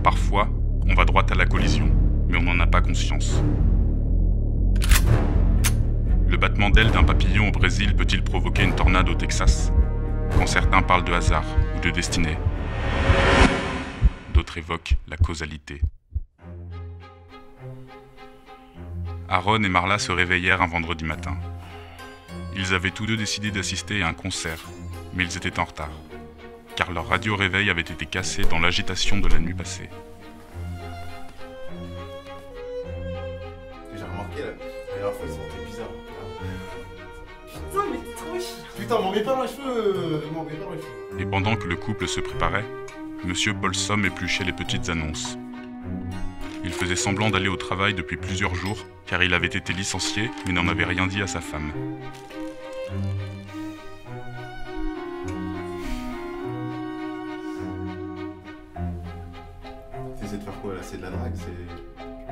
Parfois, on va droit à la collision, mais on n'en a pas conscience. Le battement d'aile d'un papillon au Brésil peut-il provoquer une tornade au Texas? Quand certains parlent de hasard ou de destinée, d'autres évoquent la causalité. Aaron et Marla se réveillèrent un vendredi matin. Ils avaient tous deux décidé d'assister à un concert, mais ils étaient en retard, car leur radio-réveil avait été cassé dans l'agitation de la nuit passée. J'ai remarqué la dernière fois, ils sentaient bizarre. Putain, mais t'es trop chiant. Putain, m'en mets pas dans les cheveux, m'en mets pas dans les cheveux. Et pendant que le couple se préparait, Monsieur Paulson épluchait les petites annonces. Il faisait semblant d'aller au travail depuis plusieurs jours, car il avait été licencié, mais n'en avait rien dit à sa femme. T'essaies de faire quoi là? C'est de la drague,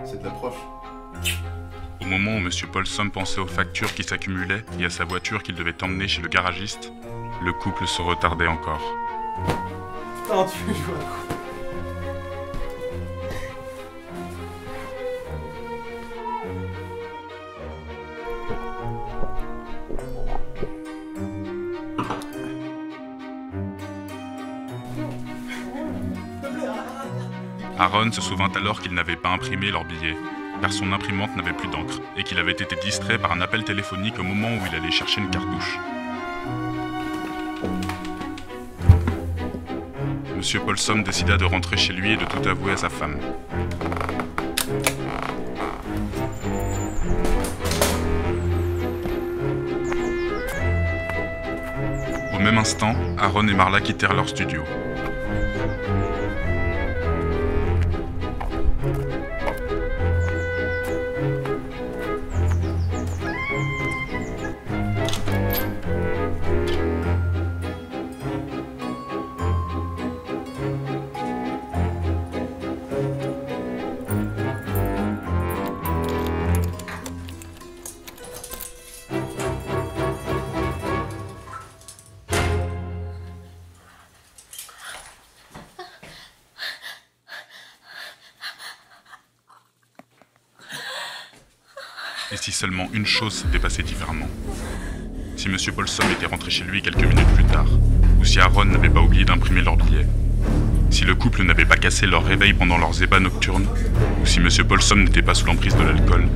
c'est de l'approche. Au moment où Monsieur Paulson pensait aux factures qui s'accumulaient et à sa voiture qu'il devait emmener chez le garagiste, le couple se retardait encore. Putain, tu veux jouer à quoi? Aaron se souvint alors qu'il n'avait pas imprimé leurs billets, car son imprimante n'avait plus d'encre, et qu'il avait été distrait par un appel téléphonique au moment où il allait chercher une cartouche. Monsieur Paulson décida de rentrer chez lui et de tout avouer à sa femme. Au même instant, Aaron et Marla quittèrent leur studio. Et si seulement une chose s'était passée différemment? Si Monsieur Paulson était rentré chez lui quelques minutes plus tard, ou si Aaron n'avait pas oublié d'imprimer leurs billets, si le couple n'avait pas cassé leur réveil pendant leurs ébats nocturnes, ou si Monsieur Paulson n'était pas sous l'emprise de l'alcool.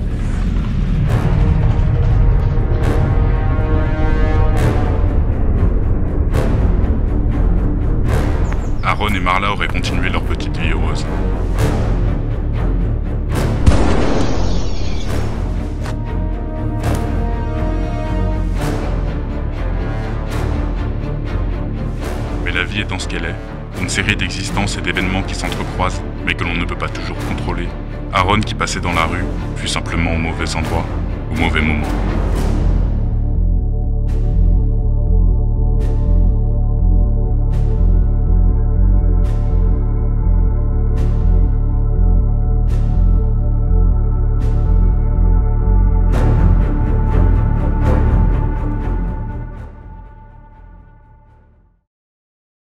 Aaron et Marla auraient continué leur petite vie heureuse. La vie étant ce qu'elle est, une série d'existences et d'événements qui s'entrecroisent, mais que l'on ne peut pas toujours contrôler, Aaron qui passait dans la rue fut simplement au mauvais endroit, au mauvais moment.